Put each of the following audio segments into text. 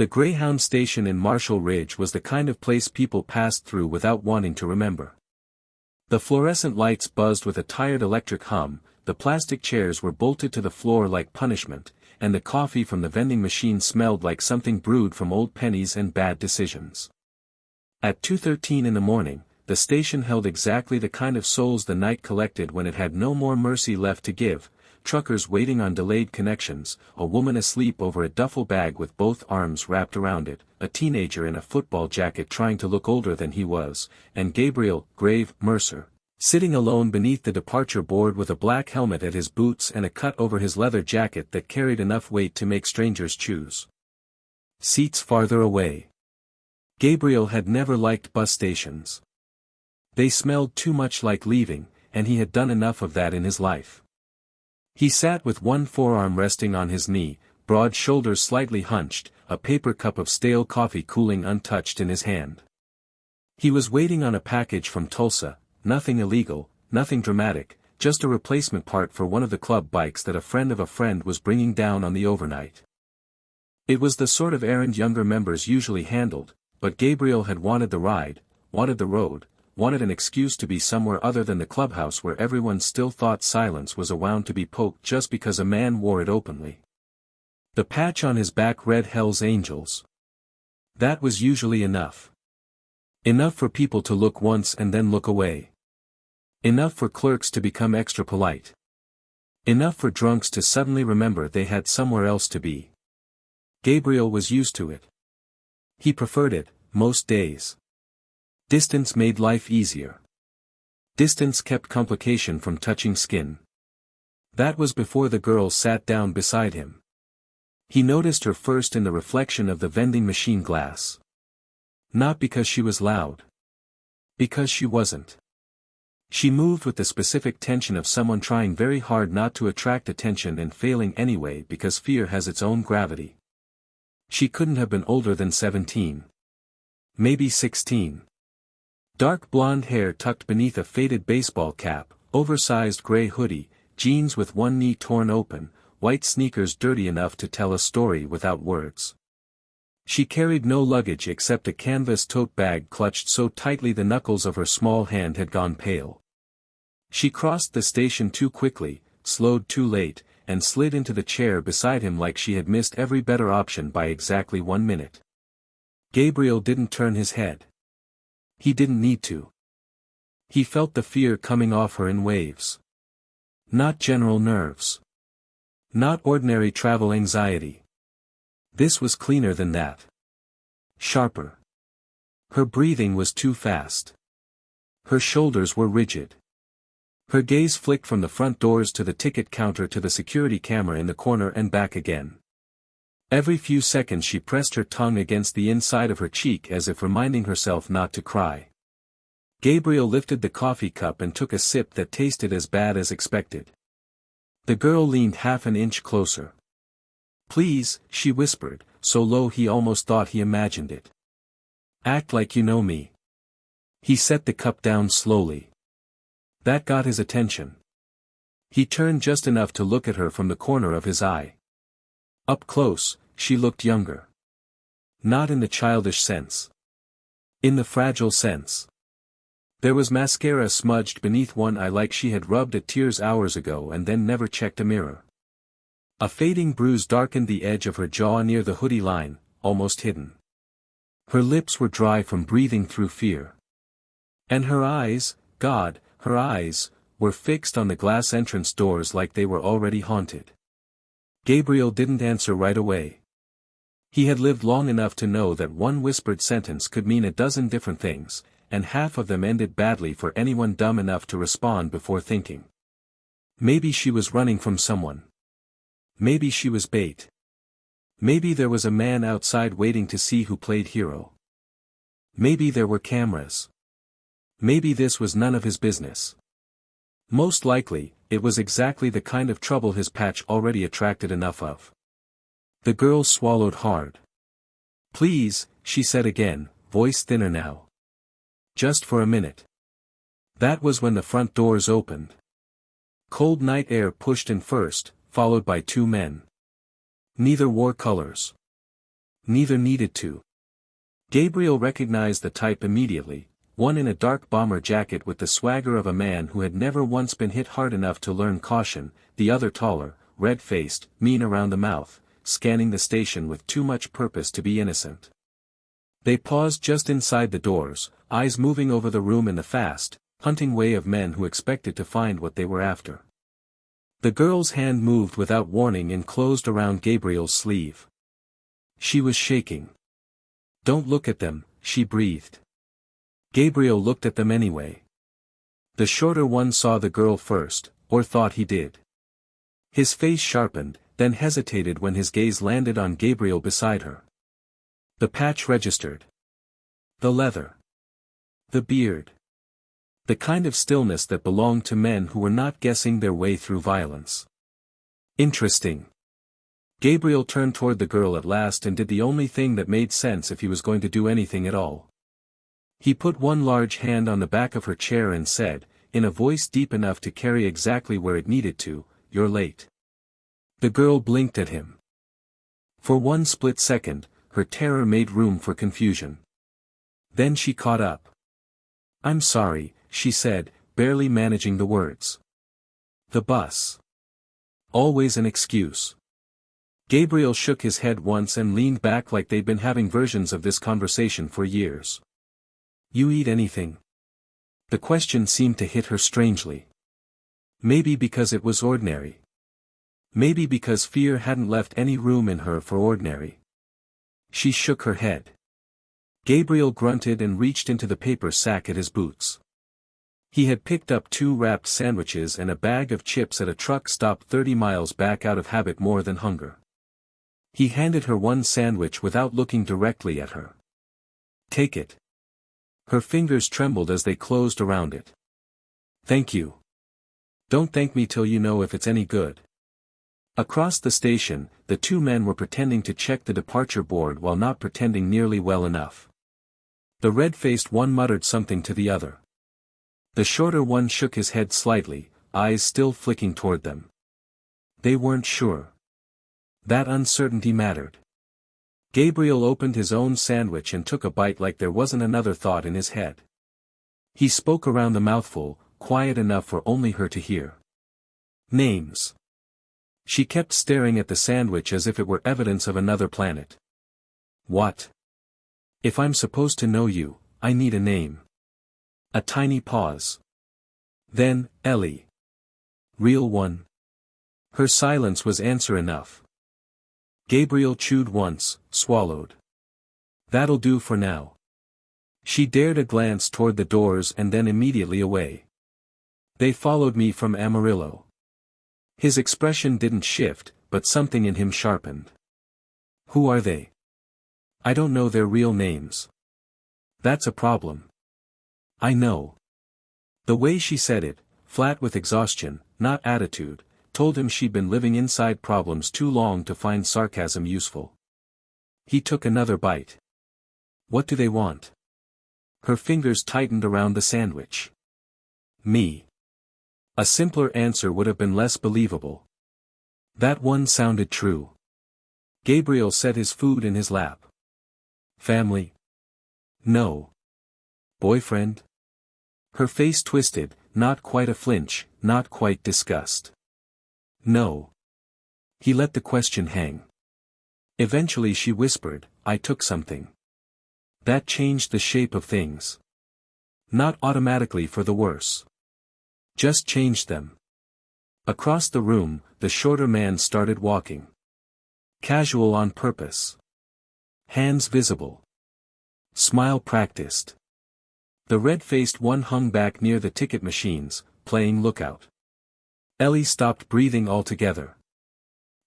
The Greyhound station in Marshall Ridge was the kind of place people passed through without wanting to remember. The fluorescent lights buzzed with a tired electric hum, the plastic chairs were bolted to the floor like punishment, and the coffee from the vending machine smelled like something brewed from old pennies and bad decisions. At 2:13 in the morning, the station held exactly the kind of souls the night collected when it had no more mercy left to give: truckers waiting on delayed connections, a woman asleep over a duffel bag with both arms wrapped around it, a teenager in a football jacket trying to look older than he was, and Gabriel "Grave" Mercer, sitting alone beneath the departure board with a black helmet at his boots and a cut over his leather jacket that carried enough weight to make strangers choose seats farther away. Gabriel had never liked bus stations. They smelled too much like leaving, and he had done enough of that in his life. He sat with one forearm resting on his knee, broad shoulders slightly hunched, a paper cup of stale coffee cooling untouched in his hand. He was waiting on a package from Tulsa, nothing illegal, nothing dramatic, just a replacement part for one of the club bikes that a friend of a friend was bringing down on the overnight. It was the sort of errand younger members usually handled, but Gabriel had wanted the ride, wanted the road, wanted an excuse to be somewhere other than the clubhouse where everyone still thought silence was around to be poked just because a man wore it openly. The patch on his back read Hell's Angels. That was usually enough. Enough for people to look once and then look away. Enough for clerks to become extra polite. Enough for drunks to suddenly remember they had somewhere else to be. Gabriel was used to it. He preferred it, most days. Distance made life easier. Distance kept complication from touching skin. That was before the girl sat down beside him. He noticed her first in the reflection of the vending machine glass. Not because she was loud. Because she wasn't. She moved with the specific tension of someone trying very hard not to attract attention and failing anyway because fear has its own gravity. She couldn't have been older than 17. Maybe 16. Dark blonde hair tucked beneath a faded baseball cap, oversized gray hoodie, jeans with one knee torn open, white sneakers dirty enough to tell a story without words. She carried no luggage except a canvas tote bag clutched so tightly the knuckles of her small hand had gone pale. She crossed the station too quickly, slowed too late, and slid into the chair beside him like she had missed every better option by exactly 1 minute. Gabriel didn't turn his head. He didn't need to. He felt the fear coming off her in waves. Not general nerves. Not ordinary travel anxiety. This was cleaner than that. Sharper. Her breathing was too fast. Her shoulders were rigid. Her gaze flicked from the front doors to the ticket counter to the security camera in the corner and back again. Every few seconds she pressed her tongue against the inside of her cheek as if reminding herself not to cry. Gabriel lifted the coffee cup and took a sip that tasted as bad as expected. The girl leaned half an inch closer. "Please," she whispered, so low he almost thought he imagined it. "Act like you know me." He set the cup down slowly. That got his attention. He turned just enough to look at her from the corner of his eye. Up close, she looked younger. Not in the childish sense. In the fragile sense. There was mascara smudged beneath one eye like she had rubbed at tears hours ago and then never checked a mirror. A fading bruise darkened the edge of her jaw near the hoodie line, almost hidden. Her lips were dry from breathing through fear. And her eyes, God, her eyes, were fixed on the glass entrance doors like they were already haunted. Gabriel didn't answer right away. He had lived long enough to know that one whispered sentence could mean a dozen different things, and half of them ended badly for anyone dumb enough to respond before thinking. Maybe she was running from someone. Maybe she was bait. Maybe there was a man outside waiting to see who played hero. Maybe there were cameras. Maybe this was none of his business. Most likely, it was exactly the kind of trouble his patch already attracted enough of. The girl swallowed hard. "Please," she said again, voice thinner now. "Just for a minute." That was when the front doors opened. Cold night air pushed in first, followed by two men. Neither wore colors. Neither needed to. Gabriel recognized the type immediately, one in a dark bomber jacket with the swagger of a man who had never once been hit hard enough to learn caution, the other taller, red-faced, mean around the mouth, scanning the station with too much purpose to be innocent. They paused just inside the doors, eyes moving over the room in the fast, hunting way of men who expected to find what they were after. The girl's hand moved without warning and closed around Gabriel's sleeve. She was shaking. "Don't look at them," she breathed. Gabriel looked at them anyway. The shorter one saw the girl first, or thought he did. His face sharpened, then hesitated when his gaze landed on Gabriel beside her. The patch registered. The leather. The beard. The kind of stillness that belonged to men who were not guessing their way through violence. Interesting. Gabriel turned toward the girl at last and did the only thing that made sense if he was going to do anything at all. He put one large hand on the back of her chair and said, in a voice deep enough to carry exactly where it needed to, "You're late." The girl blinked at him. For one split second, her terror made room for confusion. Then she caught up. "I'm sorry," she said, barely managing the words. "The bus." Always an excuse. Gabriel shook his head once and leaned back like they'd been having versions of this conversation for years. "You eat anything?" The question seemed to hit her strangely. Maybe because it was ordinary. Maybe because fear hadn't left any room in her for ordinary. She shook her head. Gabriel grunted and reached into the paper sack at his boots. He had picked up 2 wrapped sandwiches and a bag of chips at a truck stop 30 miles back out of habit more than hunger. He handed her one sandwich without looking directly at her. "Take it." Her fingers trembled as they closed around it. "Thank you. Don't thank me till you know if it's any good." Across the station, the 2 men were pretending to check the departure board while not pretending nearly well enough. The red-faced one muttered something to the other. The shorter one shook his head slightly, eyes still flicking toward them. They weren't sure. That uncertainty mattered. Gabriel opened his own sandwich and took a bite like there wasn't another thought in his head. He spoke around the mouthful, quiet enough for only her to hear. "Names." She kept staring at the sandwich as if it were evidence of another planet. "What? If I'm supposed to know you, I need a name." A tiny pause. Then, "Ellie." "Real one?" Her silence was answer enough. Gabriel chewed once, swallowed. "That'll do for now." She dared a glance toward the doors and then immediately away. "They followed me from Amarillo." His expression didn't shift, but something in him sharpened. "Who are they?" "I don't know their real names." "That's a problem." "I know." The way she said it, flat with exhaustion, not attitude, told him she'd been living inside problems too long to find sarcasm useful. He took another bite. "What do they want?" Her fingers tightened around the sandwich. "Me." A simpler answer would have been less believable. That one sounded true. Gabriel set his food in his lap. "Family?" "No." "Boyfriend?" Her face twisted, not quite a flinch, not quite disgust. "No." He let the question hang. Eventually she whispered, "I took something." That changed the shape of things. Not automatically for the worse. Just changed them. Across the room, the shorter man started walking. Casual on purpose. Hands visible. Smile practiced. The red-faced one hung back near the ticket machines, playing lookout. Ellie stopped breathing altogether.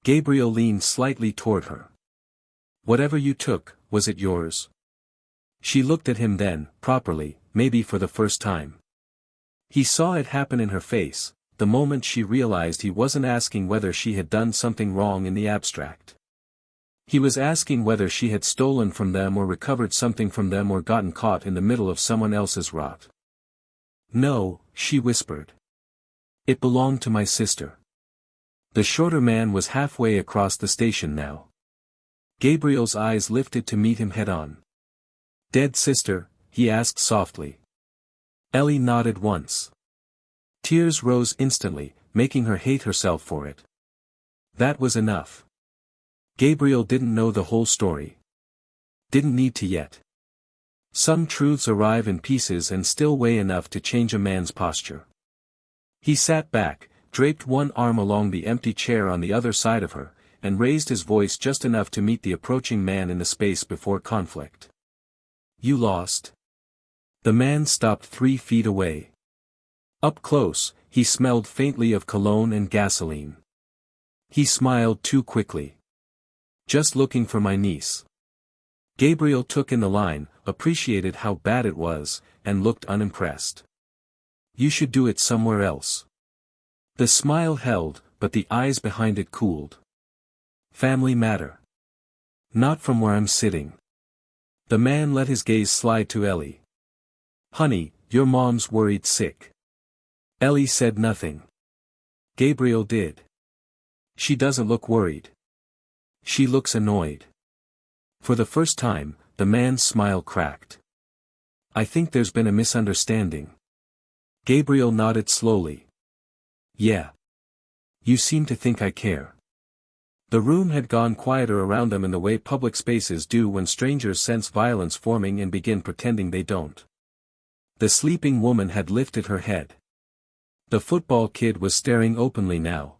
Gabriel leaned slightly toward her. "Whatever you took, was it yours?" She looked at him then, properly, maybe for the first time. He saw it happen in her face, the moment she realized he wasn't asking whether she had done something wrong in the abstract. He was asking whether she had stolen from them or recovered something from them or gotten caught in the middle of someone else's rot. "No," she whispered. "It belonged to my sister." The shorter man was halfway across the station now. Gabriel's eyes lifted to meet him head-on. "Dead sister?" he asked softly. Ellie nodded once. Tears rose instantly, making her hate herself for it. That was enough. Gabriel didn't know the whole story. Didn't need to yet. Some truths arrive in pieces and still weigh enough to change a man's posture. He sat back, draped one arm along the empty chair on the other side of her, and raised his voice just enough to meet the approaching man in the space before conflict. "You lost." The man stopped 3 feet away. Up close, he smelled faintly of cologne and gasoline. He smiled too quickly. "Just looking for my niece." Gabriel took in the line, appreciated how bad it was, and looked unimpressed. "You should do it somewhere else." The smile held, but the eyes behind it cooled. "Family matter. Not from where I'm sitting." The man let his gaze slide to Ellie. "Honey, your mom's worried sick." Ellie said nothing. Gabriel did. "She doesn't look worried. She looks annoyed." For the first time, the man's smile cracked. "I think there's been a misunderstanding." Gabriel nodded slowly. "Yeah. You seem to think I care." The room had gone quieter around them in the way public spaces do when strangers sense violence forming and begin pretending they don't. The sleeping woman had lifted her head. The football kid was staring openly now.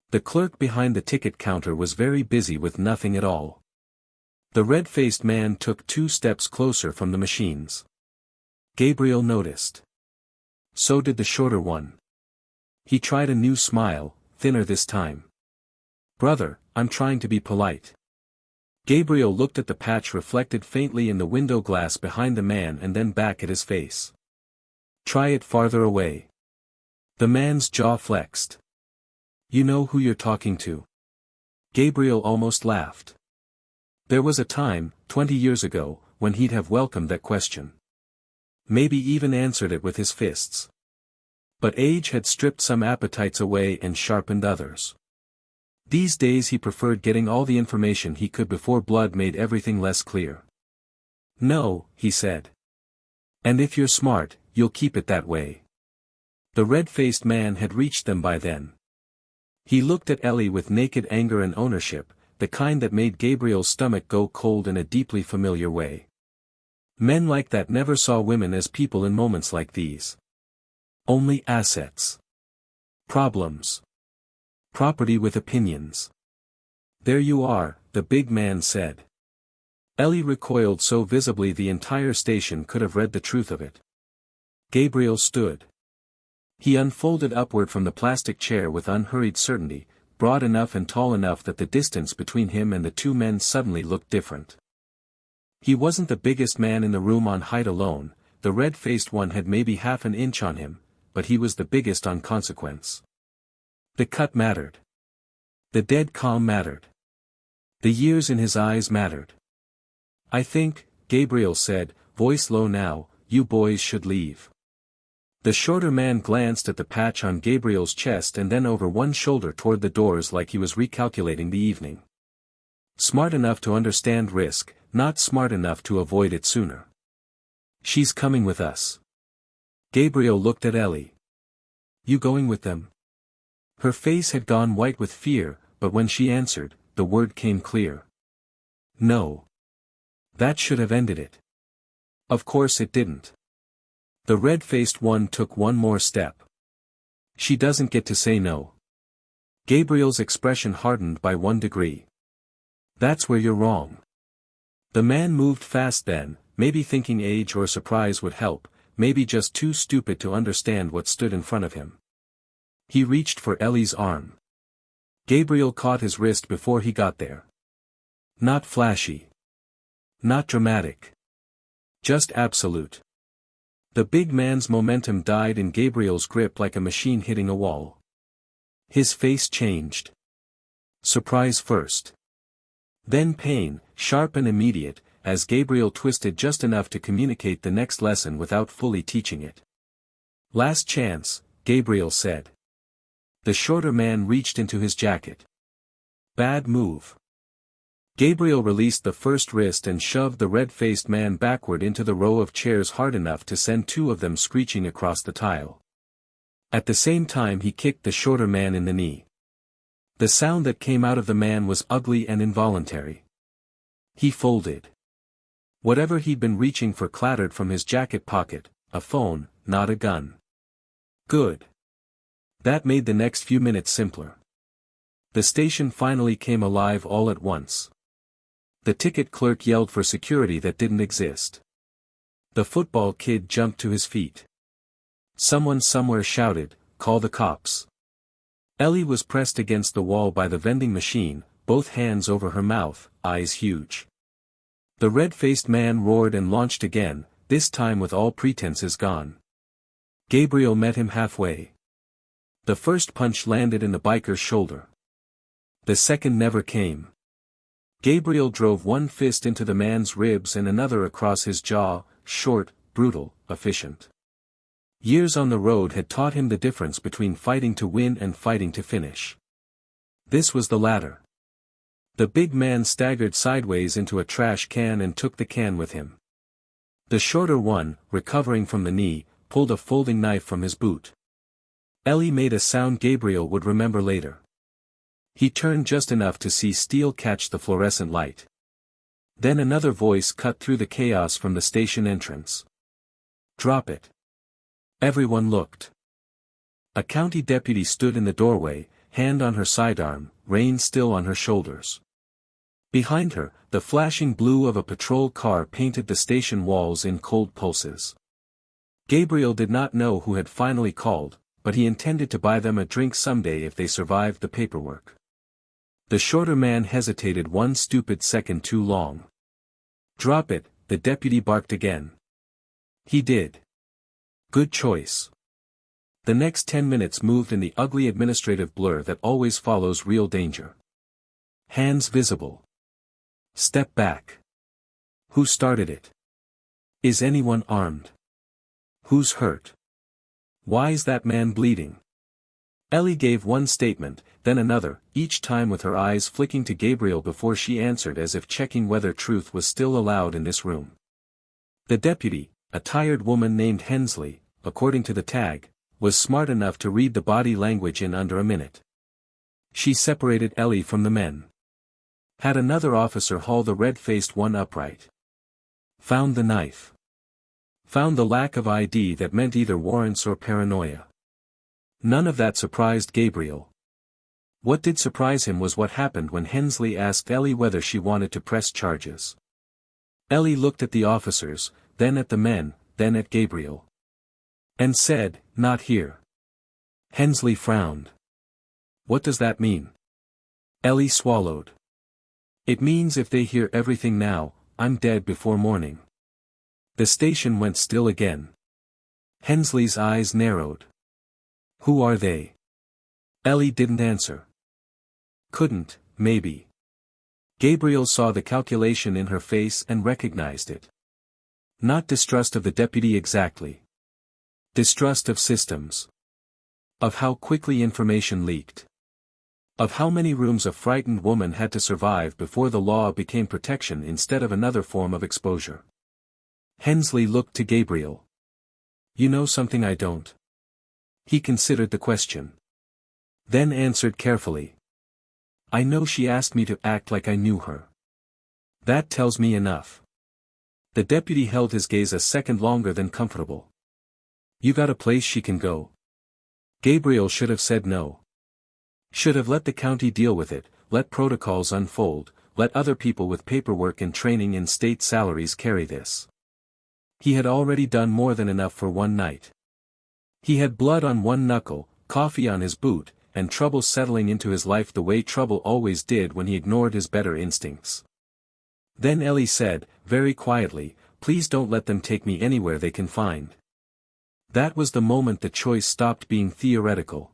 The clerk behind the ticket counter was very busy with nothing at all. The red-faced man took 2 steps closer from the machines. Gabriel noticed. So did the shorter one. He tried a new smile, thinner this time. "Brother, I'm trying to be polite." Gabriel looked at the patch reflected faintly in the window glass behind the man and then back at his face. "Try it farther away." The man's jaw flexed. "You know who you're talking to?" Gabriel almost laughed. There was a time, 20 years ago, when he'd have welcomed that question. Maybe even answered it with his fists. But age had stripped some appetites away and sharpened others. These days he preferred getting all the information he could before blood made everything less clear. "No," he said. "And if you're smart, you'll keep it that way." The red-faced man had reached them by then. He looked at Ellie with naked anger and ownership, the kind that made Gabriel's stomach go cold in a deeply familiar way. Men like that never saw women as people in moments like these. Only assets. Problems. Property with opinions. "There you are," the big man said. Ellie recoiled so visibly the entire station could have read the truth of it. Gabriel stood. He unfolded upward from the plastic chair with unhurried certainty, broad enough and tall enough that the distance between him and the 2 men suddenly looked different. He wasn't the biggest man in the room on height alone, the red-faced one had maybe half an inch on him, but he was the biggest on consequence. The cut mattered. The dead calm mattered. The years in his eyes mattered. "I think," Gabriel said, voice low now, "you boys should leave." The shorter man glanced at the patch on Gabriel's chest and then over one shoulder toward the doors like he was recalculating the evening. Smart enough to understand risk, not smart enough to avoid it sooner. "She's coming with us." Gabriel looked at Ellie. "You going with them?" Her face had gone white with fear, but when she answered, the word came clear. "No." That should have ended it. Of course it didn't. The red-faced one took one more step. "She doesn't get to say no." Gabriel's expression hardened by 1 degree. "That's where you're wrong." The man moved fast then, maybe thinking age or surprise would help, maybe just too stupid to understand what stood in front of him. He reached for Ellie's arm. Gabriel caught his wrist before he got there. Not flashy. Not dramatic. Just absolute. The big man's momentum died in Gabriel's grip like a machine hitting a wall. His face changed. Surprise first. Then pain, sharp and immediate, as Gabriel twisted just enough to communicate the next lesson without fully teaching it. "Last chance," Gabriel said. The shorter man reached into his jacket. "Bad move." Gabriel released the first wrist and shoved the red-faced man backward into the row of chairs hard enough to send two of them screeching across the tile. At the same time he kicked the shorter man in the knee. The sound that came out of the man was ugly and involuntary. He folded. Whatever he'd been reaching for clattered from his jacket pocket, a phone, not a gun. Good. That made the next few minutes simpler. The station finally came alive all at once. The ticket clerk yelled for security that didn't exist. The football kid jumped to his feet. Someone somewhere shouted, "Call the cops." Ellie was pressed against the wall by the vending machine, both hands over her mouth, eyes huge. The red-faced man roared and launched again, this time with all pretenses gone. Gabriel met him halfway. The first punch landed in the biker's shoulder. The second never came. Gabriel drove one fist into the man's ribs and another across his jaw, short, brutal, efficient. Years on the road had taught him the difference between fighting to win and fighting to finish. This was the latter. The big man staggered sideways into a trash can and took the can with him. The shorter one, recovering from the knee, pulled a folding knife from his boot. Ellie made a sound Gabriel would remember later. He turned just enough to see steel catch the fluorescent light. Then another voice cut through the chaos from the station entrance. "Drop it." Everyone looked. A county deputy stood in the doorway, hand on her sidearm, rein still on her shoulders. Behind her, the flashing blue of a patrol car painted the station walls in cold pulses. Gabriel did not know who had finally called, but he intended to buy them a drink someday if they survived the paperwork. The shorter man hesitated one stupid second too long. "Drop it," the deputy barked again. He did. Good choice. The next 10 minutes moved in the ugly administrative blur that always follows real danger. Hands visible. Step back. Who started it? Is anyone armed? Who's hurt? Why is that man bleeding? Ellie gave one statement, then another, each time with her eyes flicking to Gabriel before she answered as if checking whether truth was still allowed in this room. The deputy, a tired woman named Hensley, according to the tag, was smart enough to read the body language in under a minute. She separated Ellie from the men. Had another officer haul the red-faced one upright. Found the knife. Found the lack of ID that meant either warrants or paranoia. None of that surprised Gabriel. What did surprise him was what happened when Hensley asked Ellie whether she wanted to press charges. Ellie looked at the officers, then at the men, then at Gabriel. And said, "Not here." Hensley frowned. "What does that mean?" Ellie swallowed. "It means if they hear everything now, I'm dead before morning." The station went still again. Hensley's eyes narrowed. "Who are they?" Ellie didn't answer. Couldn't, maybe. Gabriel saw the calculation in her face and recognized it. Not distrust of the deputy exactly. Distrust of systems. Of how quickly information leaked. Of how many rooms a frightened woman had to survive before the law became protection instead of another form of exposure. Hensley looked to Gabriel. "You know something I don't?" He considered the question. Then answered carefully. "I know she asked me to act like I knew her. That tells me enough." The deputy held his gaze a second longer than comfortable. "You got a place she can go?" Gabriel should have said no. Should have let the county deal with it, let protocols unfold, let other people with paperwork and training and state salaries carry this. He had already done more than enough for one night. He had blood on one knuckle, coffee on his boot, and trouble settling into his life the way trouble always did when he ignored his better instincts. Then Ellie said, very quietly, "Please don't let them take me anywhere they can find." That was the moment the choice stopped being theoretical.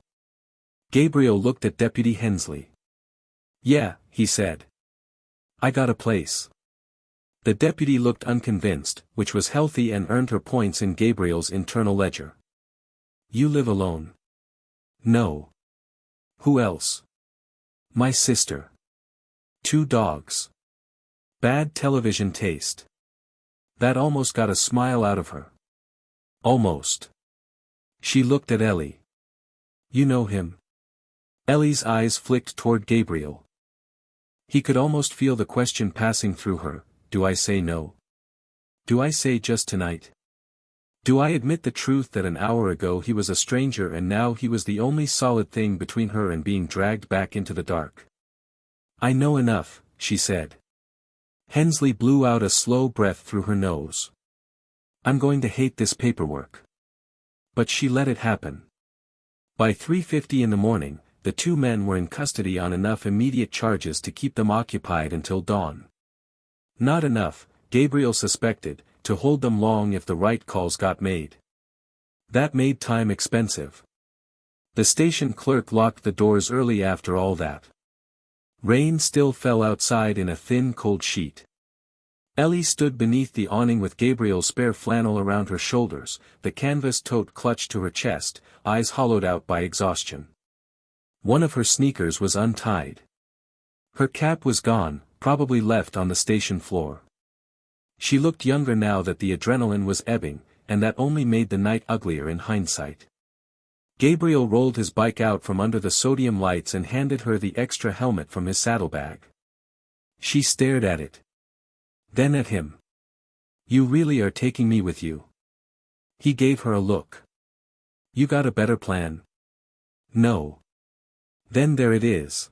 Gabriel looked at Deputy Hensley. "Yeah," he said. "I got a place." The deputy looked unconvinced, which was healthy and earned her points in Gabriel's internal ledger. "You live alone?" "No." "Who else?" "My sister. 2 dogs." Bad television taste. That almost got a smile out of her. Almost. She looked at Ellie. You know him? Ellie's eyes flicked toward Gabriel. He could almost feel the question passing through her, do I say no? Do I say just tonight? Do I admit the truth that an hour ago he was a stranger and now he was the only solid thing between her and being dragged back into the dark? I know enough, she said. Hensley blew out a slow breath through her nose. I'm going to hate this paperwork. But she let it happen. By 3:50 in the morning, the two men were in custody on enough immediate charges to keep them occupied until dawn. Not enough, Gabriel suspected, to hold them long if the right calls got made. That made time expensive. The station clerk locked the doors early after all that. Rain still fell outside in a thin cold sheet. Ellie stood beneath the awning with Gabriel's spare flannel around her shoulders, the canvas tote clutched to her chest, eyes hollowed out by exhaustion. One of her sneakers was untied. Her cap was gone, probably left on the station floor. She looked younger now that the adrenaline was ebbing, and that only made the night uglier in hindsight. Gabriel rolled his bike out from under the sodium lights and handed her the extra helmet from his saddlebag. She stared at it. Then at him. You really are taking me with you? He gave her a look. You got a better plan? No. Then there it is.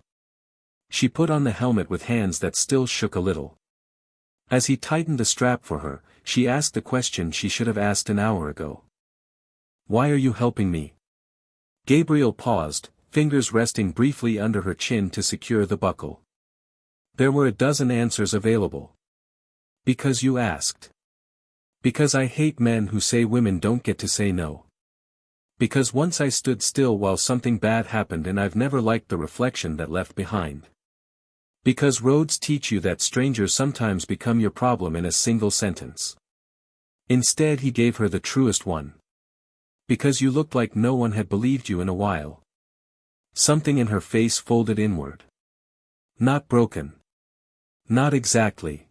She put on the helmet with hands that still shook a little. As he tightened the strap for her, she asked the question she should have asked an hour ago. Why are you helping me? Gabriel paused, fingers resting briefly under her chin to secure the buckle. There were a dozen answers available. Because you asked. Because I hate men who say women don't get to say no. Because once I stood still while something bad happened and I've never liked the reflection that left behind. Because roads teach you that strangers sometimes become your problem in a single sentence. Instead he gave her the truest one. Because you looked like no one had believed you in a while. Something in her face folded inward. Not broken. Not exactly.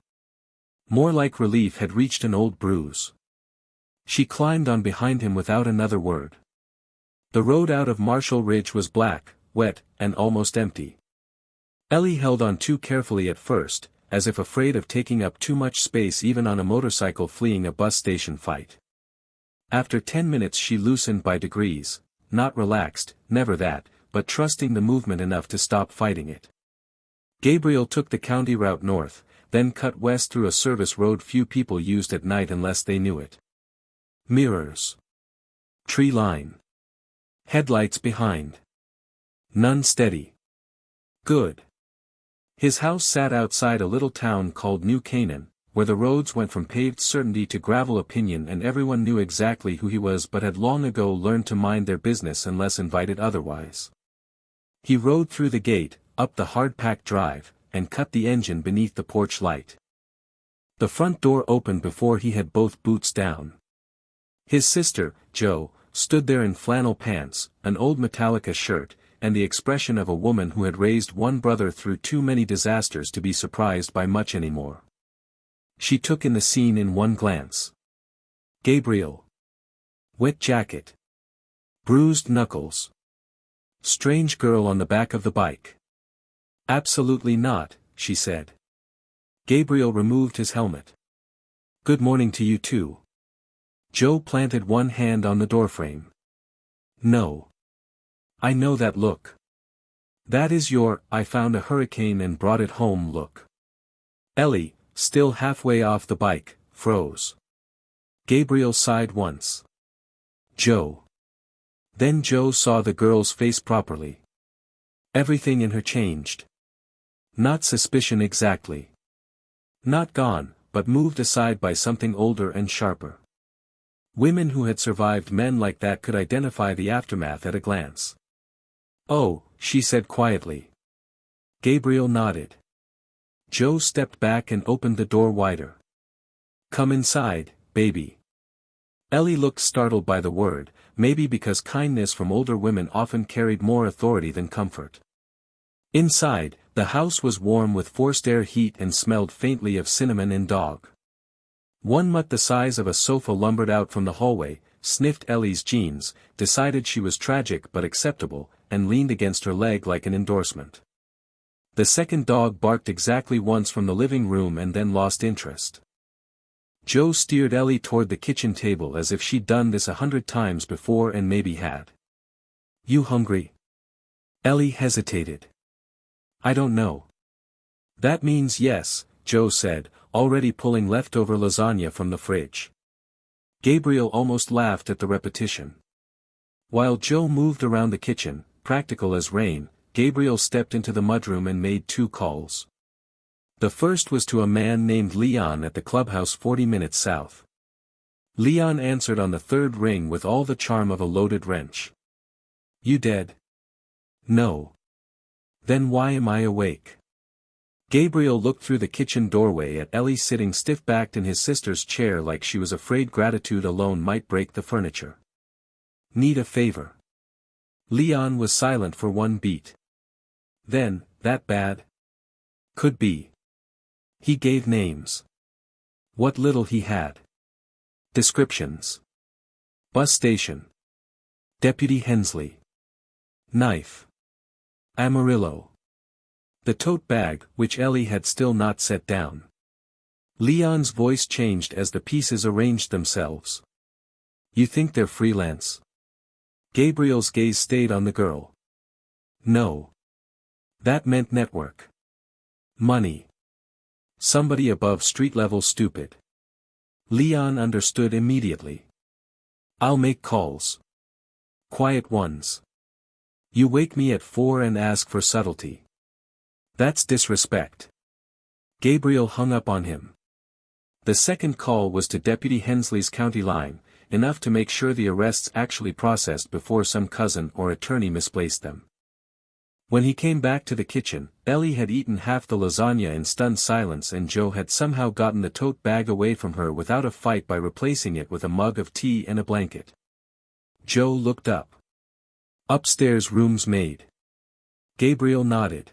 More like relief had reached an old bruise. She climbed on behind him without another word. The road out of Marshall Ridge was black, wet, and almost empty. Ellie held on too carefully at first, as if afraid of taking up too much space even on a motorcycle fleeing a bus station fight. After 10 minutes she loosened by degrees, not relaxed, never that, but trusting the movement enough to stop fighting it. Gabriel took the county route north, then cut west through a service road few people used at night unless they knew it. Mirrors. Tree line. Headlights behind. None steady. Good. His house sat outside a little town called New Canaan, where the roads went from paved certainty to gravel opinion and everyone knew exactly who he was but had long ago learned to mind their business unless invited otherwise. He rode through the gate, up the hard-packed drive, and cut the engine beneath the porch light. The front door opened before he had both boots down. His sister, Jo, stood there in flannel pants, an old Metallica shirt, and the expression of a woman who had raised one brother through too many disasters to be surprised by much anymore. She took in the scene in one glance. Gabriel. Wet jacket. Bruised knuckles. Strange girl on the back of the bike. Absolutely not, she said. Gabriel removed his helmet. Good morning to you too. Jo planted one hand on the doorframe. No. I know that look. That is your, I found a hurricane and brought it home look. Ellie, still halfway off the bike, froze. Gabriel sighed once. Jo. Then Jo saw the girl's face properly. Everything in her changed. Not suspicion exactly. Not gone, but moved aside by something older and sharper. Women who had survived men like that could identify the aftermath at a glance. Oh, she said quietly. Gabriel nodded. Jo stepped back and opened the door wider. Come inside, baby. Ellie looked startled by the word, maybe because kindness from older women often carried more authority than comfort. Inside, The house was warm with forced air heat and smelled faintly of cinnamon and dog. One mutt the size of a sofa lumbered out from the hallway, sniffed Ellie's jeans, decided she was tragic but acceptable, and leaned against her leg like an endorsement. The second dog barked exactly once from the living room and then lost interest. Joe steered Ellie toward the kitchen table as if she'd done this 100 times before and maybe had. "You hungry?" Ellie hesitated. "I don't know." "That means yes," Joe said, already pulling leftover lasagna from the fridge. Gabriel almost laughed at the repetition. While Joe moved around the kitchen, practical as rain, Gabriel stepped into the mudroom and made 2 calls. The first was to a man named Leon at the clubhouse 40 minutes south. Leon answered on the 3rd ring with all the charm of a loaded wrench. "You dead?" "No." "Then why am I awake?" Gabriel looked through the kitchen doorway at Ellie sitting stiff-backed in his sister's chair like she was afraid gratitude alone might break the furniture. "Need a favor?" Leon was silent for 1 beat. Then, "That bad?" "Could be." He gave names. What little he had. Descriptions. Bus station. Deputy Hensley. Knife. Amarillo. The tote bag, which Ellie had still not set down. Leon's voice changed as the pieces arranged themselves. "You think they're freelance?" Gabriel's gaze stayed on the girl. "No. That meant network. Money. Somebody above street-level stupid." Leon understood immediately. "I'll make calls. Quiet ones. You wake me at 4 and ask for subtlety. That's disrespect." Gabriel hung up on him. The second call was to Deputy Hensley's county line, enough to make sure the arrests actually processed before some cousin or attorney misplaced them. When he came back to the kitchen, Ellie had eaten half the lasagna in stunned silence and Joe had somehow gotten the tote bag away from her without a fight by replacing it with a mug of tea and a blanket. Joe looked up. "Upstairs room's maid." Gabriel nodded.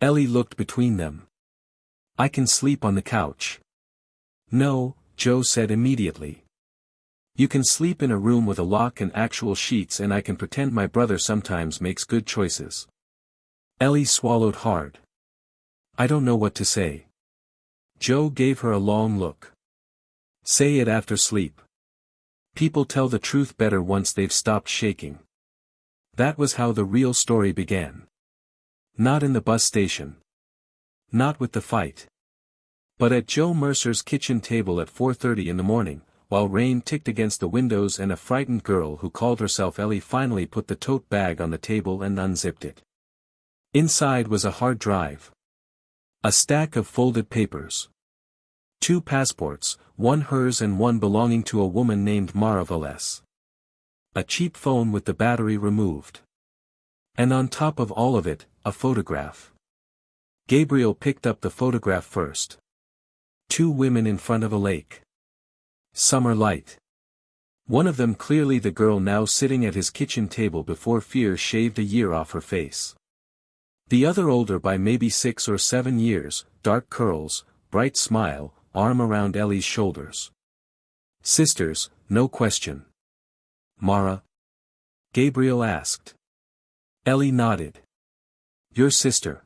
Ellie looked between them. "I can sleep on the couch." "No," Joe said immediately. "You can sleep in a room with a lock and actual sheets and I can pretend my brother sometimes makes good choices." Ellie swallowed hard. "I don't know what to say." Joe gave her a long look. "Say it after sleep. People tell the truth better once they've stopped shaking." That was how the real story began. Not in the bus station. Not with the fight. But at Joe Mercer's kitchen table at 4:30 in the morning, while rain ticked against the windows and a frightened girl who called herself Ellie finally put the tote bag on the table and unzipped it. Inside was a hard drive. A stack of folded papers. 2 passports, one hers and one belonging to a woman named Mara Velez. A cheap phone with the battery removed. And on top of all of it, a photograph. Gabriel picked up the photograph first. 2 women in front of a lake. Summer light. One of them clearly the girl now sitting at his kitchen table before fear shaved a year off her face. The other older by maybe 6 or 7 years, dark curls, bright smile, arm around Ellie's shoulders. Sisters, no question. "Mara?" Gabriel asked. Ellie nodded. "Your sister."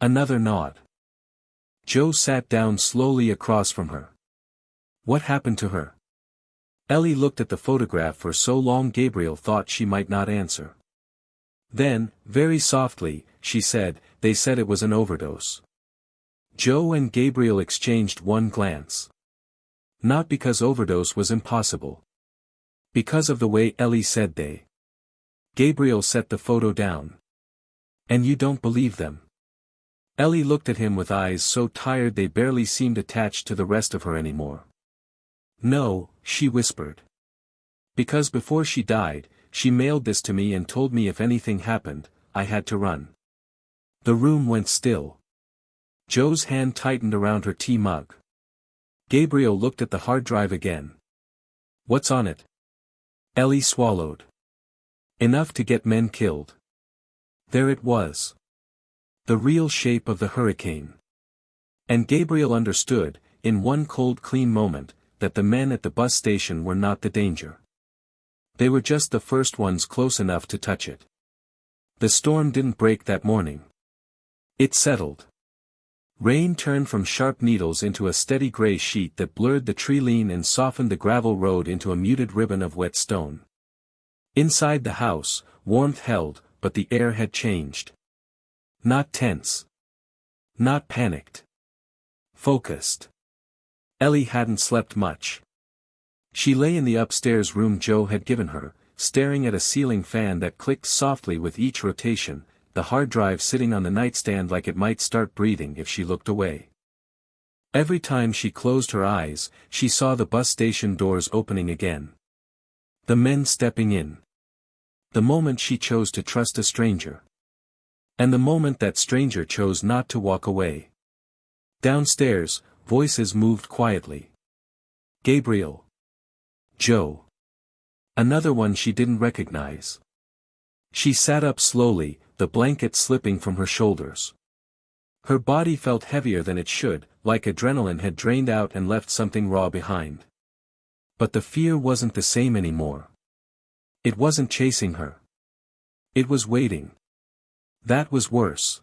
Another nod. Joe sat down slowly across from her. "What happened to her?" Ellie looked at the photograph for so long Gabriel thought she might not answer. Then, very softly, she said, "They said it was an overdose." Joe and Gabriel exchanged one glance. Not because overdose was impossible. Because of the way Ellie said they. Gabriel set the photo down. "And you don't believe them?" Ellie looked at him with eyes so tired they barely seemed attached to the rest of her anymore. "No," she whispered. "Because before she died, she mailed this to me and told me if anything happened, I had to run." The room went still. Joe's hand tightened around her tea mug. Gabriel looked at the hard drive again. "What's on it?" Ellie swallowed. "Enough to get men killed." There it was. The real shape of the hurricane. And Gabriel understood, in one cold clean moment, that the men at the bus station were not the danger. They were just the first ones close enough to touch it. The storm didn't break that morning. It settled. Rain turned from sharp needles into a steady gray sheet that blurred the tree line and softened the gravel road into a muted ribbon of wet stone. Inside the house, warmth held, but the air had changed. Not tense. Not panicked. Focused. Ellie hadn't slept much. She lay in the upstairs room Joe had given her, staring at a ceiling fan that clicked softly with each rotation, the hard drive sitting on the nightstand like it might start breathing if she looked away. Every time she closed her eyes, she saw the bus station doors opening again. The men stepping in. The moment she chose to trust a stranger. And the moment that stranger chose not to walk away. Downstairs, voices moved quietly. Gabriel. Joe. Another one she didn't recognize. She sat up slowly, the blanket slipping from her shoulders. Her body felt heavier than it should, like adrenaline had drained out and left something raw behind. But the fear wasn't the same anymore. It wasn't chasing her. It was waiting. That was worse.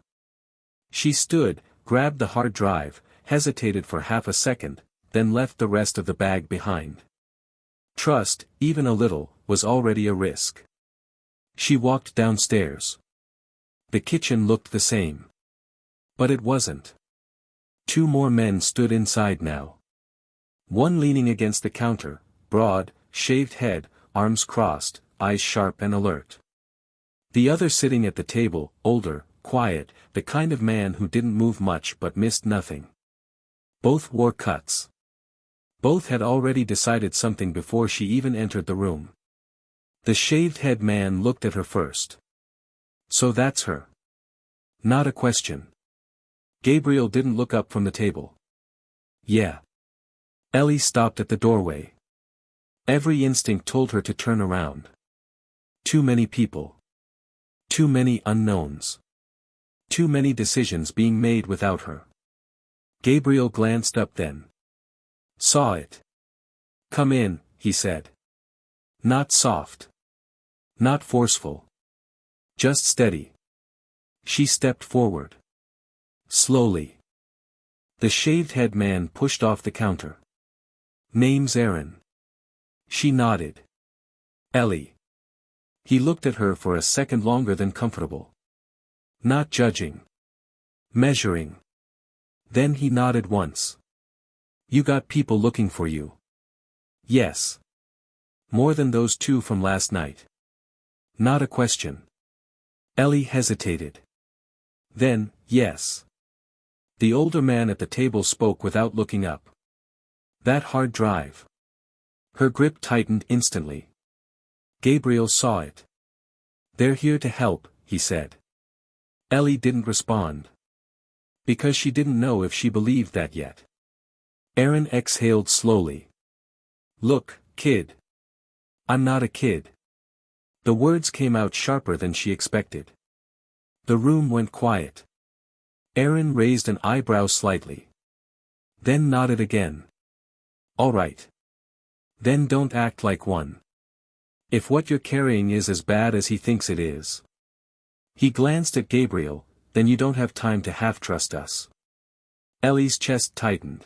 She stood, grabbed the hard drive, hesitated for half a second, then left the rest of the bag behind. Trust, even a little, was already a risk. She walked downstairs. The kitchen looked the same. But it wasn't. Two more men stood inside now. One leaning against the counter, broad, shaved head, arms crossed, eyes sharp and alert. The other sitting at the table, older, quiet, the kind of man who didn't move much but missed nothing. Both wore cuts. Both had already decided something before she even entered the room. The shaved-head man looked at her first. So that's her. Not a question. Gabriel didn't look up from the table. Yeah. Ellie stopped at the doorway. Every instinct told her to turn around. Too many people. Too many unknowns. Too many decisions being made without her. Gabriel glanced up then. Saw it. Come in, he said. Not soft. Not forceful. Just steady. She stepped forward. Slowly. The shaved-head man pushed off the counter. Name's Aaron. She nodded. Ellie. He looked at her for a second longer than comfortable. Not judging. Measuring. Then he nodded once. You got people looking for you. Yes. More than those two from last night. Not a question. Ellie hesitated. Then, yes. The older man at the table spoke without looking up. That hard drive. Her grip tightened instantly. Gabriel saw it. They're here to help, he said. Ellie didn't respond. Because she didn't know if she believed that yet. Aaron exhaled slowly. Look, kid. I'm not a kid. The words came out sharper than she expected. The room went quiet. Aaron raised an eyebrow slightly. Then nodded again. All right. Then don't act like one. If what you're carrying is as bad as he thinks it is. He glanced at Gabriel, then you don't have time to half-trust us. Ellie's chest tightened.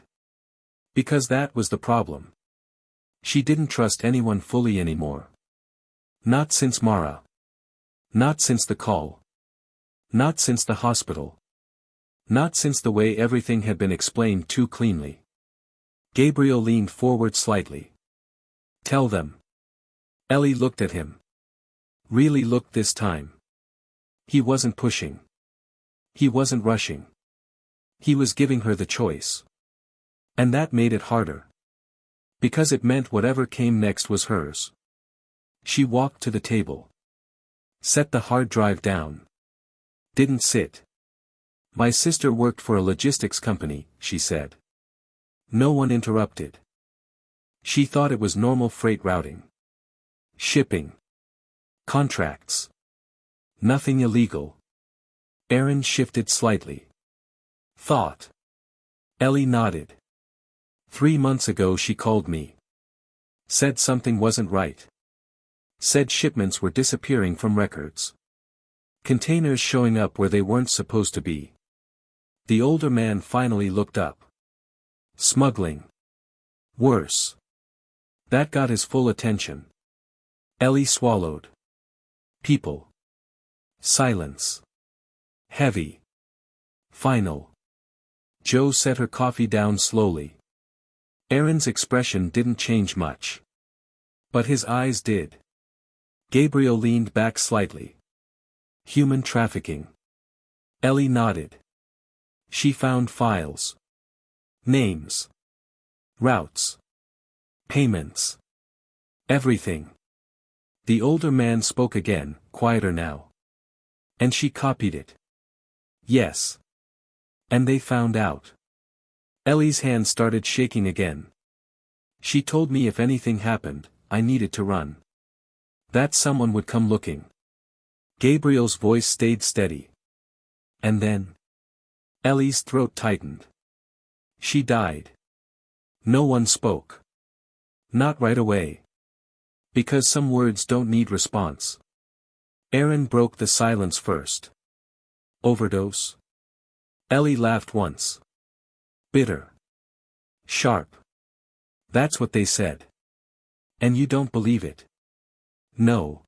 Because that was the problem. She didn't trust anyone fully anymore. Not since Mara. Not since the call. Not since the hospital. Not since the way everything had been explained too cleanly. Gabriel leaned forward slightly. Tell them. Ellie looked at him. Really looked this time. He wasn't pushing. He wasn't rushing. He was giving her the choice. And that made it harder. Because it meant whatever came next was hers. She walked to the table. Set the hard drive down. Didn't sit. My sister worked for a logistics company, she said. No one interrupted. She thought it was normal freight routing. Shipping. Contracts. Nothing illegal. Aaron shifted slightly. Thought. Ellie nodded. 3 months ago she called me. Said something wasn't right. Said shipments were disappearing from records. Containers showing up where they weren't supposed to be. The older man finally looked up. Smuggling. Worse. That got his full attention. Ellie swallowed. People. Silence. Heavy. Final. Jo set her coffee down slowly. Aaron's expression didn't change much. But his eyes did. Gabriel leaned back slightly. Human trafficking. Ellie nodded. She found files. Names. Routes. Payments. Everything. The older man spoke again, quieter now. And she copied it. Yes. And they found out. Ellie's hand started shaking again. She told me if anything happened, I needed to run. That someone would come looking. Gabriel's voice stayed steady. And then? Ellie's throat tightened. She died. No one spoke. Not right away. Because some words don't need response. Aaron broke the silence first. Overdose? Ellie laughed once. Bitter. Sharp. That's what they said. And you don't believe it? No.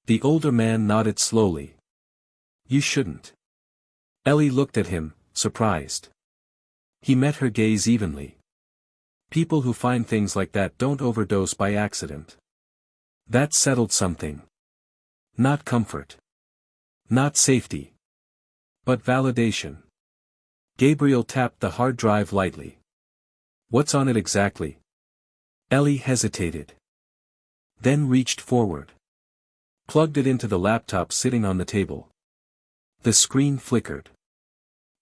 The older man nodded slowly. You shouldn't. Ellie looked at him, surprised. He met her gaze evenly. People who find things like that don't overdose by accident. That settled something. Not comfort. Not safety. But validation. Gabriel tapped the hard drive lightly. What's on it exactly? Ellie hesitated. Then reached forward. Plugged it into the laptop sitting on the table. The screen flickered.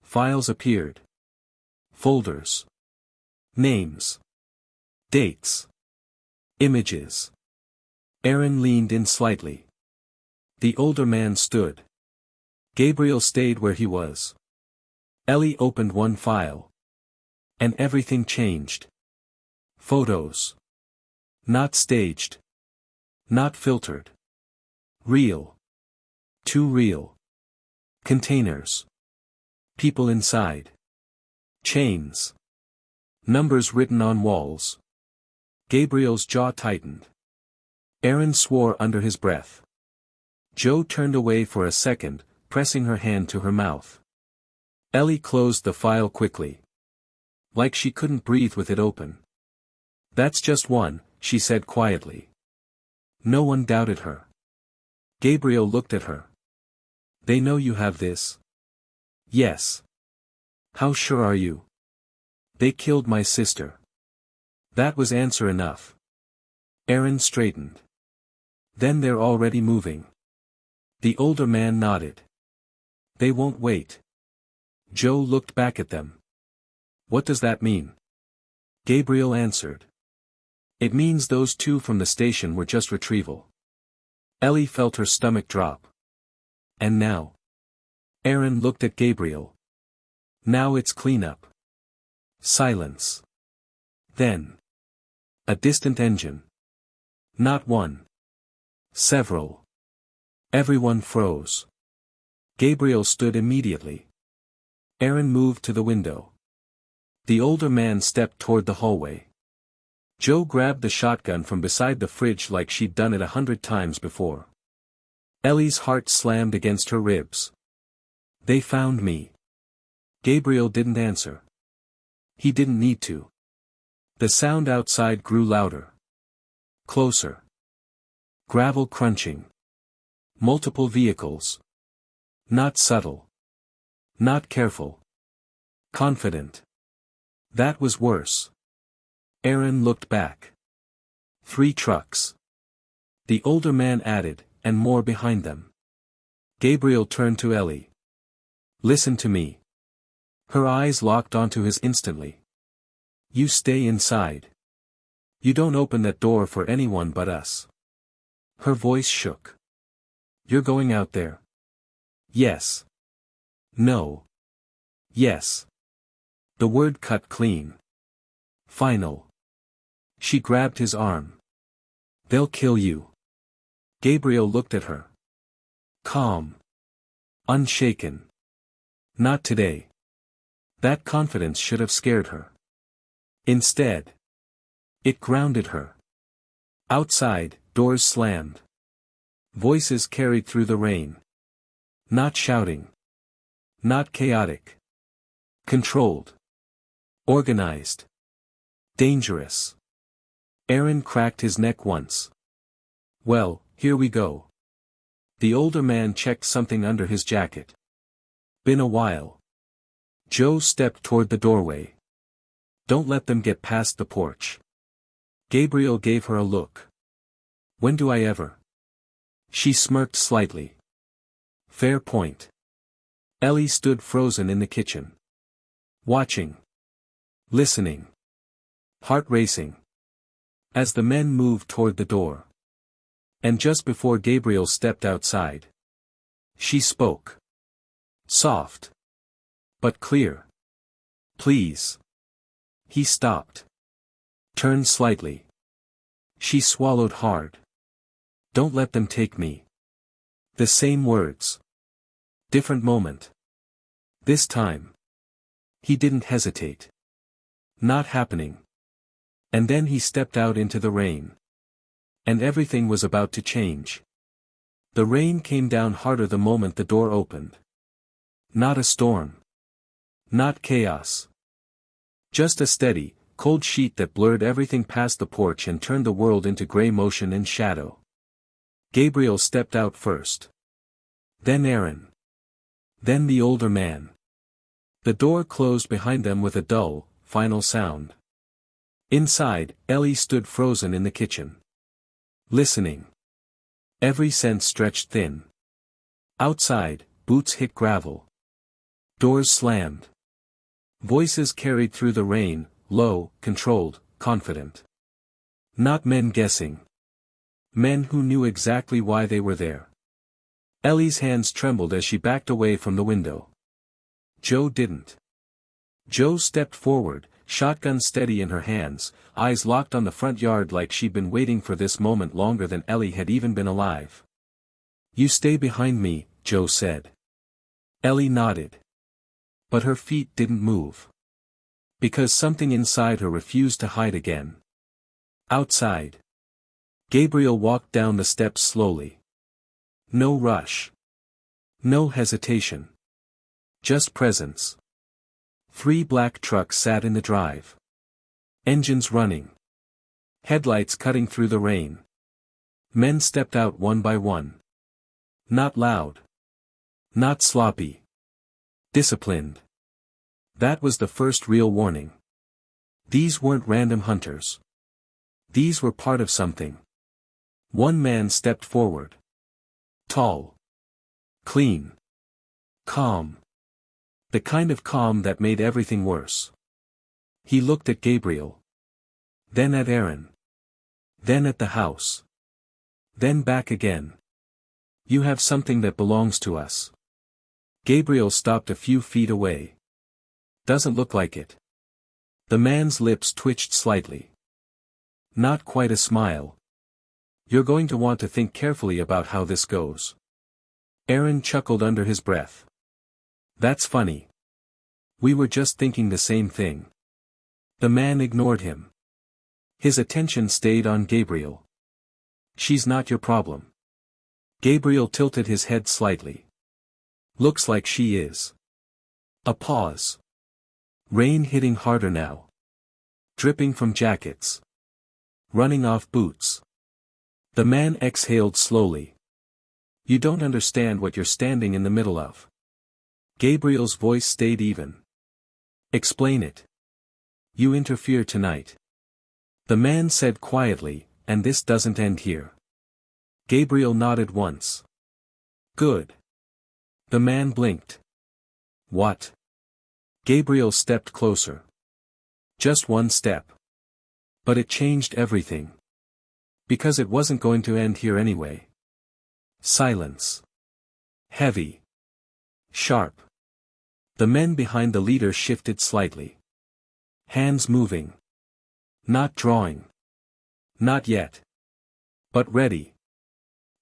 Files appeared. Folders. Names. Dates. Images. Aaron leaned in slightly. The older man stood. Gabriel stayed where he was. Ellie opened one file. And everything changed. Photos. Not staged. Not filtered. Real. Too real. Containers. People inside. Chains. Numbers written on walls. Gabriel's jaw tightened. Aaron swore under his breath. Jo turned away for a second, pressing her hand to her mouth. Ellie closed the file quickly. Like she couldn't breathe with it open. That's just one, she said quietly. No one doubted her. Gabriel looked at her. They know you have this? Yes. How sure are you? They killed my sister. That was answer enough. Aaron straightened. Then they're already moving. The older man nodded. They won't wait. Jo looked back at them. What does that mean? Gabriel answered. It means those two from the station were just retrieval. Ellie felt her stomach drop. And now? Aaron looked at Gabriel. Now it's cleanup. Silence. Then. A distant engine. Not one. Several. Everyone froze. Gabriel stood immediately. Aaron moved to the window. The older man stepped toward the hallway. Jo grabbed the shotgun from beside the fridge like she'd done it 100 times before. Ellie's heart slammed against her ribs. They found me. Gabriel didn't answer. He didn't need to. The sound outside grew louder. Closer. Gravel crunching. Multiple vehicles. Not subtle. Not careful. Confident. That was worse. Aaron looked back. 3 trucks. The older man added, and more behind them. Gabriel turned to Ellie. Listen to me. Her eyes locked onto his instantly. You stay inside. You don't open that door for anyone but us. Her voice shook. You're going out there. Yes. No. Yes. The word cut clean. Final. She grabbed his arm. They'll kill you. Gabriel looked at her. Calm. Unshaken. Not today. That confidence should have scared her. Instead, it grounded her. Outside, doors slammed. Voices carried through the rain. Not shouting. Not chaotic. Controlled. Organized. Dangerous. Aaron cracked his neck once. Well, here we go. The older man checked something under his jacket. Been a while. Joe stepped toward the doorway. Don't let them get past the porch. Gabriel gave her a look. When do I ever? She smirked slightly. Fair point. Ellie stood frozen in the kitchen. Watching. Listening. Heart racing. As the men moved toward the door. And just before Gabriel stepped outside. She spoke. Soft. But clear. Please. He stopped. Turned slightly. She swallowed hard. Don't let them take me. The same words. Different moment. This time. He didn't hesitate. Not happening. And then he stepped out into the rain. And everything was about to change. The rain came down harder the moment the door opened. Not a storm. Not chaos. Just a steady, cold sheet that blurred everything past the porch and turned the world into gray motion and shadow. Gabriel stepped out first. Then Aaron. Then the older man. The door closed behind them with a dull, final sound. Inside, Ellie stood frozen in the kitchen. Listening. Every sense stretched thin. Outside, boots hit gravel. Doors slammed. Voices carried through the rain, low, controlled, confident. Not men guessing. Men who knew exactly why they were there. Ellie's hands trembled as she backed away from the window. Joe didn't. Joe stepped forward, shotgun steady in her hands, eyes locked on the front yard like she'd been waiting for this moment longer than Ellie had even been alive. You stay behind me, Joe said. Ellie nodded. But her feet didn't move. Because something inside her refused to hide again. Outside. Gabriel walked down the steps slowly. No rush. No hesitation. Just presence. 3 black trucks sat in the drive. Engines running. Headlights cutting through the rain. Men stepped out one by one. Not loud. Not sloppy. Disciplined. That was the first real warning. These weren't random hunters. These were part of something. One man stepped forward. Tall. Clean. Calm. The kind of calm that made everything worse. He looked at Gabriel. Then at Aaron. Then at the house. Then back again. You have something that belongs to us. Gabriel stopped a few feet away. Doesn't look like it. The man's lips twitched slightly. Not quite a smile. You're going to want to think carefully about how this goes. Aaron chuckled under his breath. That's funny. We were just thinking the same thing. The man ignored him. His attention stayed on Gabriel. She's not your problem. Gabriel tilted his head slightly. Looks like she is. A pause. Rain hitting harder now. Dripping from jackets. Running off boots. The man exhaled slowly. You don't understand what you're standing in the middle of. Gabriel's voice stayed even. Explain it. You interfere tonight. The man said quietly, and this doesn't end here. Gabriel nodded once. Good. The man blinked. What? Gabriel stepped closer. Just one step. But it changed everything. Because it wasn't going to end here anyway. Silence. Heavy. Sharp. The men behind the leader shifted slightly. Hands moving. Not drawing. Not yet. But ready.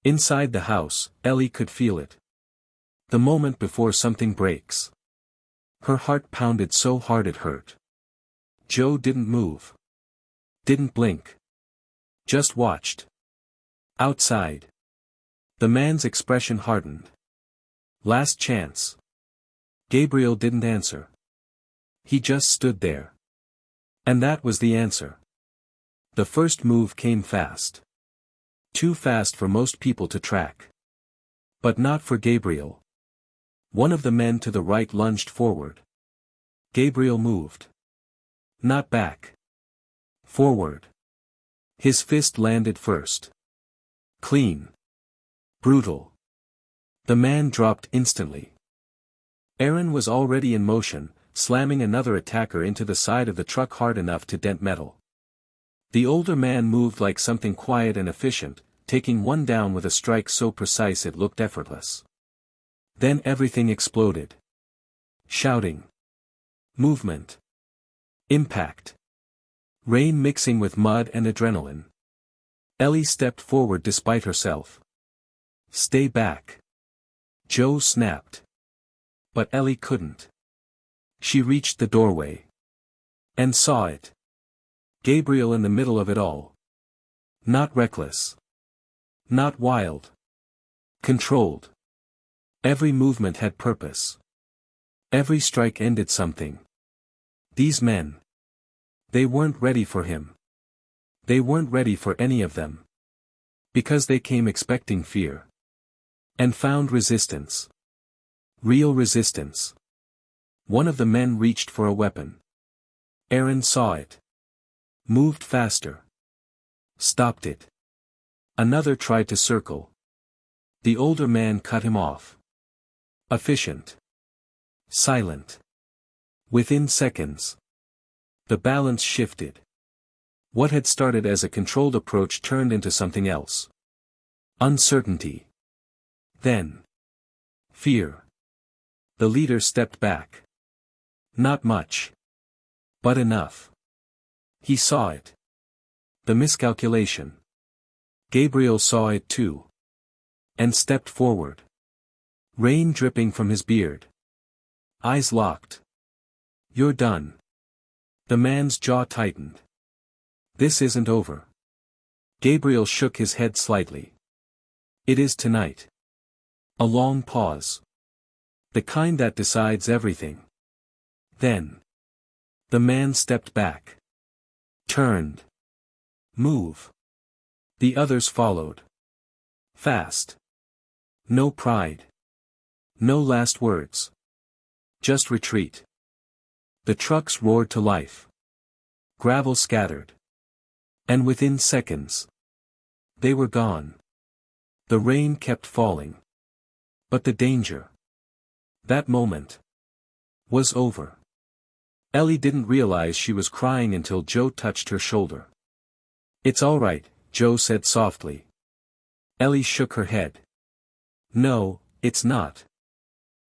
Inside the house, Ellie could feel it. The moment before something breaks. Her heart pounded so hard it hurt. Joe didn't move. Didn't blink. Just watched. Outside. The man's expression hardened. Last chance. Gabriel didn't answer. He just stood there. And that was the answer. The first move came fast. Too fast for most people to track. But not for Gabriel. One of the men to the right lunged forward. Gabriel moved. Not back. Forward. His fist landed first. Clean. Brutal. The man dropped instantly. Aaron was already in motion, slamming another attacker into the side of the truck hard enough to dent metal. The older man moved like something quiet and efficient, taking one down with a strike so precise it looked effortless. Then everything exploded. Shouting. Movement. Impact. Rain mixing with mud and adrenaline. Ellie stepped forward despite herself. Stay back. Joe snapped. But Ellie couldn't. She reached the doorway. And saw it. Gabriel in the middle of it all. Not reckless. Not wild. Controlled. Every movement had purpose. Every strike ended something. These men. They weren't ready for him. They weren't ready for any of them. Because they came expecting fear. And found resistance. Real resistance. One of the men reached for a weapon. Aaron saw it. Moved faster. Stopped it. Another tried to circle. The older man cut him off. Efficient. Silent. Within seconds. The balance shifted. What had started as a controlled approach turned into something else. Uncertainty. Then. Fear. The leader stepped back. Not much. But enough. He saw it. The miscalculation. Gabriel saw it too. And stepped forward. Rain dripping from his beard. Eyes locked. You're done. The man's jaw tightened. This isn't over. Gabriel shook his head slightly. It is tonight. A long pause. The kind that decides everything. Then. The man stepped back. Turned. Move. The others followed. Fast. No pride. No last words. Just retreat. The trucks roared to life. Gravel scattered. And within seconds. They were gone. The rain kept falling. But the danger. That moment. Was over. Ellie didn't realize she was crying until Joe touched her shoulder. It's all right, Joe said softly. Ellie shook her head. No, it's not.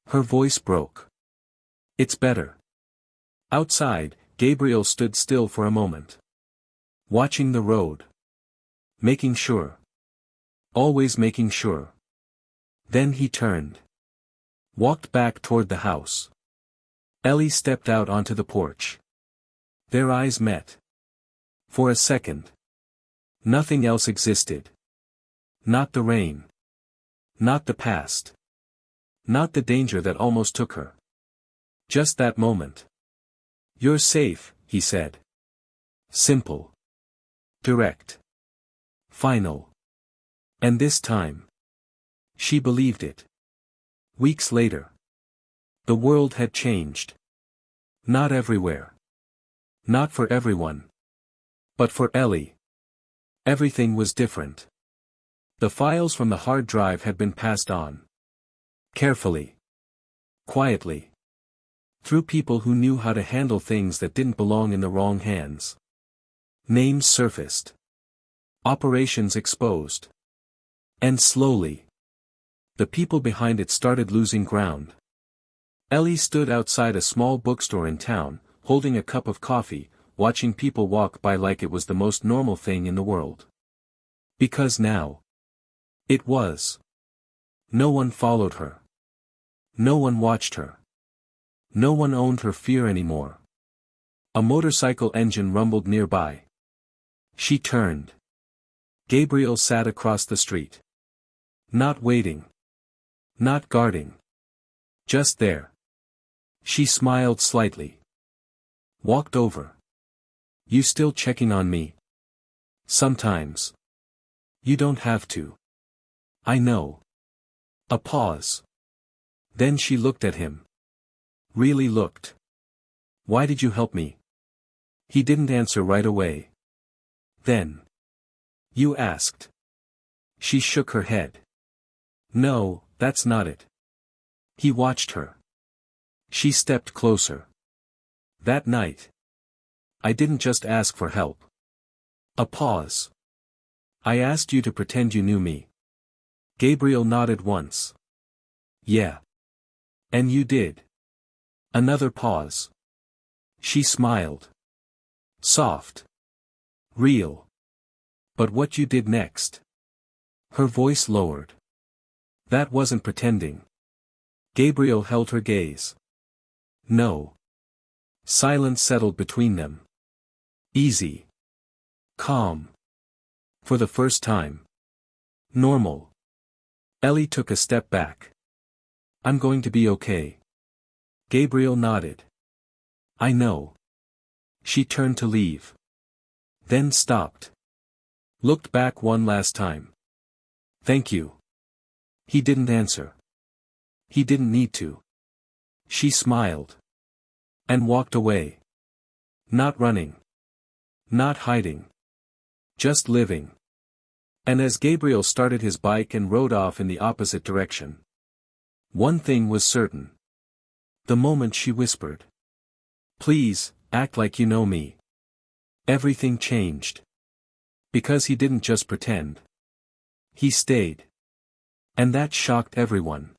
Her voice broke. It's better. Outside, Gabriel stood still for a moment. Watching the road. Making sure. Always making sure. Then he turned. Walked back toward the house. Ellie stepped out onto the porch. Their eyes met. For a second. Nothing else existed. Not the rain. Not the past. Not the danger that almost took her. Just that moment. You're safe, he said. Simple. Direct. Final. And this time. She believed it. Weeks later. The world had changed. Not everywhere. Not for everyone. But for Ellie. Everything was different. The files from the hard drive had been passed on. Carefully. Quietly. Through people who knew how to handle things that didn't belong in the wrong hands. Names surfaced. Operations exposed. And slowly. The people behind it started losing ground. Ellie stood outside a small bookstore in town, holding a cup of coffee, watching people walk by like it was the most normal thing in the world. Because now, it was. No one followed her. No one watched her. No one owned her fear anymore. A motorcycle engine rumbled nearby. She turned. Gabriel sat across the street. Not waiting. Not guarding. Just there. She smiled slightly. Walked over. You still checking on me? Sometimes. You don't have to. I know. A pause. Then she looked at him. Really looked. Why did you help me? He didn't answer right away. Then. You asked. She shook her head. No, that's not it. He watched her. She stepped closer. That night. I didn't just ask for help. A pause. I asked you to pretend you knew me. Gabriel nodded once. Yeah. And you did. Another pause. She smiled. Soft. Real. But what you did next? Her voice lowered. That wasn't pretending. Gabriel held her gaze. No. Silence settled between them. Easy. Calm. For the first time. Normal. Ellie took a step back. I'm going to be okay. Gabriel nodded. I know. She turned to leave. Then stopped. Looked back one last time. Thank you. He didn't answer. He didn't need to. She smiled. And walked away. Not running. Not hiding. Just living. And as Gabriel started his bike and rode off in the opposite direction. One thing was certain. The moment she whispered. Please, act like you know me. Everything changed. Because he didn't just pretend. He stayed. And that shocked everyone.